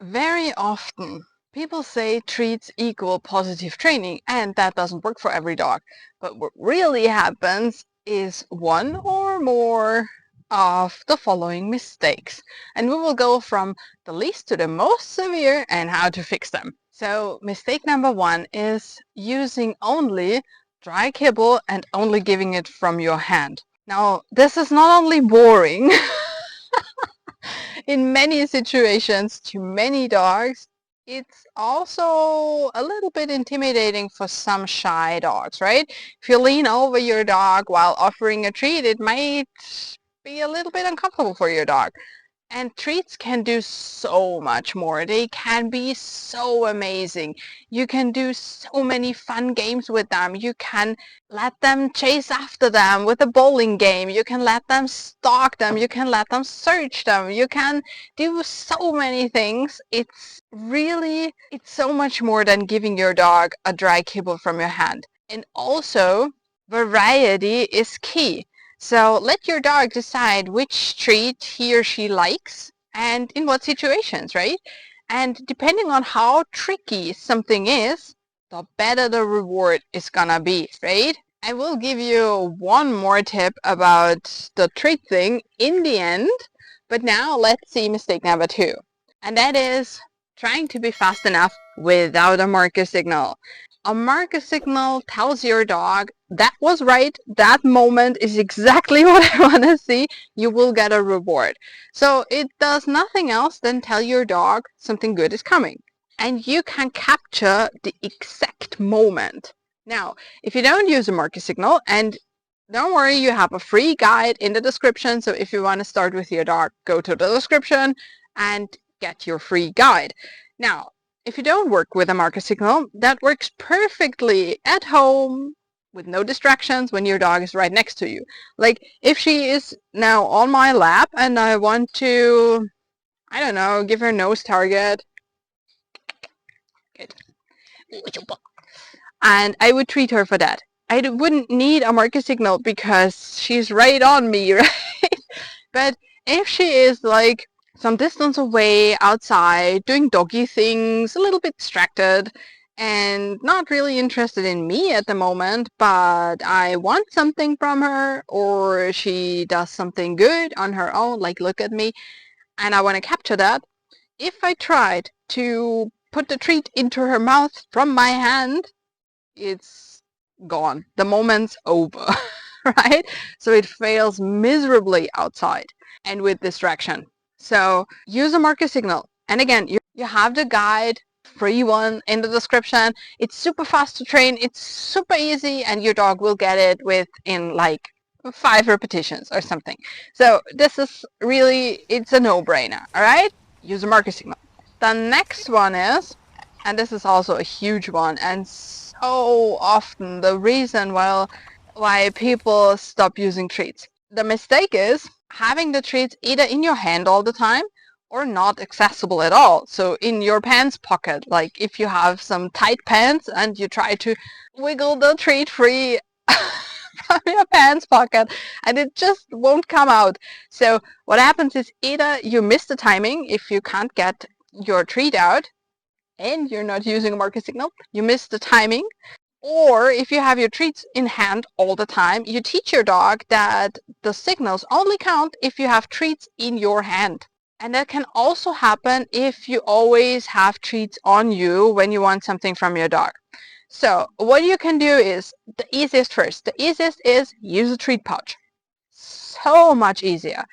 Very often, people say treats equal positive training, and that doesn't work for every dog. But what really happens is one or more of the following mistakes. And we will go from the least to the most severe and how to fix them. So mistake number one is using only dry kibble and only giving it from your hand. Now, this is not only boring, in many situations to many dogs, it's also a little bit intimidating for some shy dogs, right? If you lean over your dog while offering a treat, it might be a little bit uncomfortable for your dog. And treats can do so much more. They can be so amazing. You can do so many fun games with them. You can let them chase after them with a bowling game. You can let them stalk them. You can let them search them. You can do so many things. It's so much more than giving your dog a dry kibble from your hand. And also, variety is key. So let your dog decide which treat he or she likes and in what situations, right? And depending on how tricky something is, the better the reward is gonna be, right? I will give you one more tip about the treat thing in the end, but now let's see mistake number two. And that is trying to be fast enough without a marker signal. A marker signal tells your dog that was right, that moment is exactly what I want to see, you will get a reward. So it does nothing else than tell your dog something good is coming. And you can capture the exact moment. Now, if you don't use a marker signal, and don't worry, you have a free guide in the description, so if you want to start with your dog, go to the description and get your free guide. Now, if you don't work with a marker signal, that works perfectly at home with no distractions when your dog is right next to you. Like if she is now on my lap and I want to, I don't know, give her nose target. Good. And I would treat her for that. I wouldn't need a marker signal because she's right on me, right? But if she is like some distance away outside doing doggy things, a little bit distracted and not really interested in me at the moment, but I want something from her, or she does something good on her own, like look at me, and I want to capture that. If I tried to put the treat into her mouth from my hand, it's gone. The moment's over, right? So it fails miserably outside and with distraction. So use a marker signal. And again, you have the guide, free one in the description. It's super fast to train. It's super easy and your dog will get it within like 5 repetitions or something. So this is really, it's a no-brainer, all right? Use a marker signal. The next one is, and this is also a huge one, and so often the reason why people stop using treats. The mistake is having the treats either in your hand all the time or not accessible at all. So in your pants pocket, like if you have some tight pants and you try to wiggle the treat free from your pants pocket and it just won't come out. So what happens is either you miss the timing if you can't get your treat out and you're not using a marker signal, you miss the timing. Or if you have your treats in hand all the time, you teach your dog that the signals only count if you have treats in your hand. And that can also happen if you always have treats on you when you want something from your dog. So what you can do is the easiest first. The easiest is use a treat pouch. So much easier.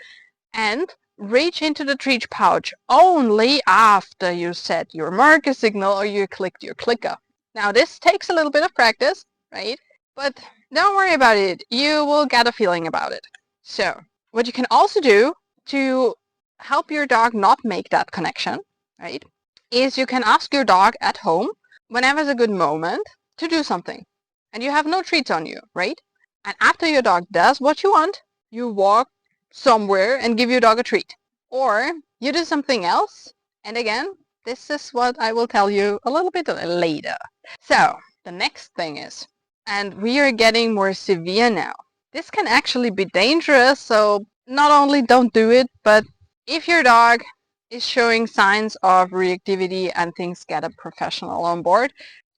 And reach into the treat pouch only after you set your marker signal or you clicked your clicker. Now this takes a little bit of practice, right? But don't worry about it. You will get a feeling about it. So what you can also do to help your dog not make that connection, right, is you can ask your dog at home whenever is a good moment to do something. And you have no treats on you, right? And after your dog does what you want, you walk somewhere and give your dog a treat. Or you do something else. And again, this is what I will tell you a little bit later. So the next thing is, and we are getting more severe now. This can actually be dangerous, so not only don't do it, but if your dog is showing signs of reactivity and things, get a professional on board,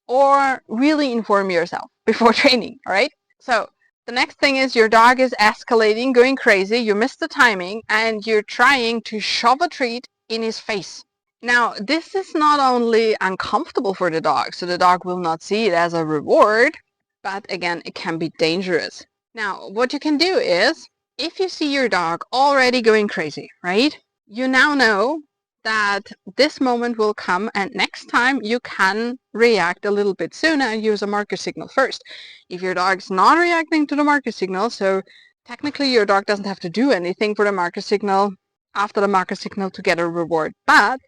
or really inform yourself before training, all right? So the next thing is your dog is escalating, going crazy, you missed the timing, and you're trying to shove a treat in his face. Now, this is not only uncomfortable for the dog, so the dog will not see it as a reward, but again, it can be dangerous. Now, what you can do is, if you see your dog already going crazy, right? You now know that this moment will come, and next time you can react a little bit sooner and use a marker signal first. If your dog's not reacting to the marker signal, so technically your dog doesn't have to do anything for the marker signal, after the marker signal, to get a reward, but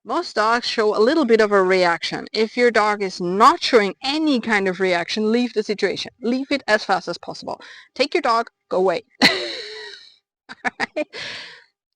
most dogs show a little bit of a reaction. If your dog is not showing any kind of reaction, leave the situation. Leave it as fast as possible. Take your dog, go away. Right?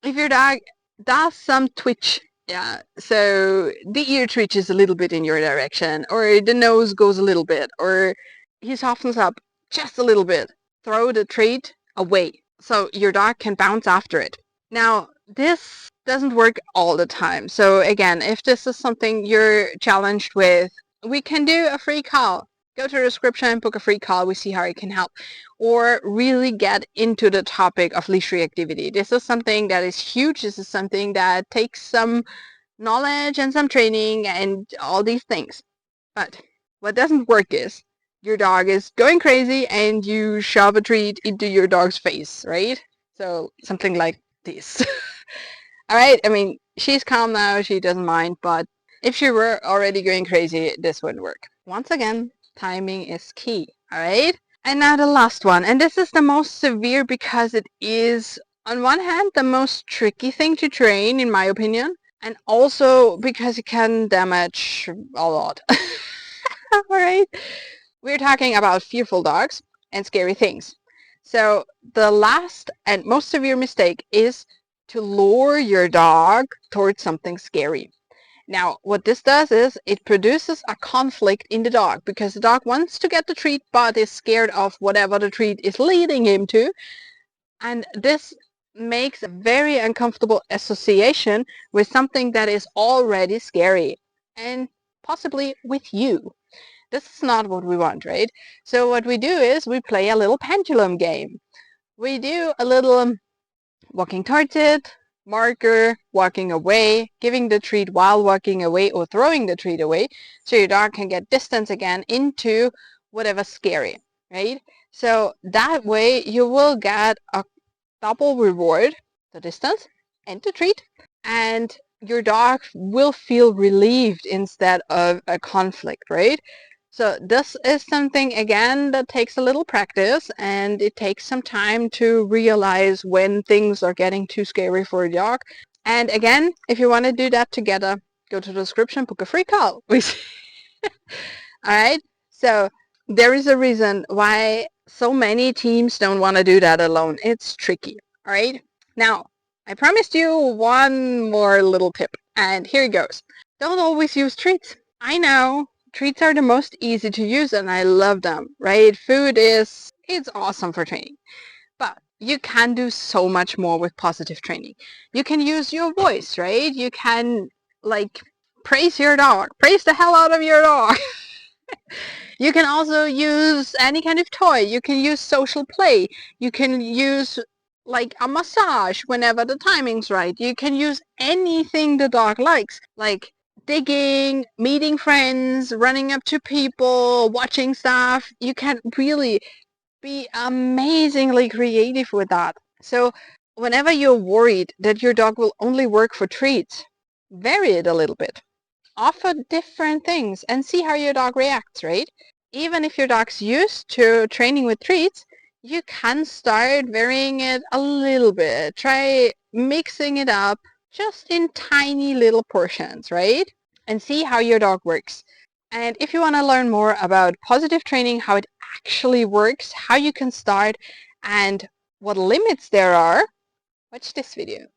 If your dog does some twitch, yeah, so the ear twitches a little bit in your direction, or the nose goes a little bit, or he softens up just a little bit, throw the treat away so your dog can bounce after it. Now, this doesn't work all the time. So again, if this is something you're challenged with, we can do a free call. Go to the description, book a free call, we see how it can help. Or really get into the topic of leash reactivity. This is something that is huge. This is something that takes some knowledge and some training and all these things. But what doesn't work is your dog is going crazy and you shove a treat into your dog's face, right? So something like this. All right, I mean, she's calm now, she doesn't mind, but if she were already going crazy, this wouldn't work. Once again, timing is key, all right? And now the last one, and this is the most severe because it is, on one hand, the most tricky thing to train, in my opinion, and also because it can damage a lot. All right? We're talking about fearful dogs and scary things. So the last and most severe mistake is to lure your dog towards something scary. Now, what this does is it produces a conflict in the dog because the dog wants to get the treat but is scared of whatever the treat is leading him to. And this makes a very uncomfortable association with something that is already scary and possibly with you. This is not what we want, right? So what we do is we play a little pendulum game. We do a little walking towards it, marker, walking away, giving the treat while walking away or throwing the treat away, so your dog can get distance again into whatever's scary, right? So that way you will get a double reward, the distance and the treat, and your dog will feel relieved instead of a conflict, right? So this is something, again, that takes a little practice, and it takes some time to realize when things are getting too scary for a dog. And again, if you want to do that together, go to the description, book a free call. All right? So there is a reason why so many teams don't want to do that alone. It's tricky. All right? Now, I promised you one more little tip, and here it goes. Don't always use treats. I know. Treats are the most easy to use and I love them, right? Food it's awesome for training. But you can do so much more with positive training. You can use your voice, right? You can like praise your dog. Praise the hell out of your dog. You can also use any kind of toy. You can use social play. You can use like a massage whenever the timing's right. You can use anything the dog likes, like digging, meeting friends, running up to people, watching stuff. You can really be amazingly creative with that. So whenever you're worried that your dog will only work for treats, vary it a little bit. Offer different things and see how your dog reacts, right? Even if your dog's used to training with treats, you can start varying it a little bit. Try mixing it up just in tiny little portions, right? And see how your dog works. And if you want to learn more about positive training, how it actually works, how you can start, and what limits there are, watch this video.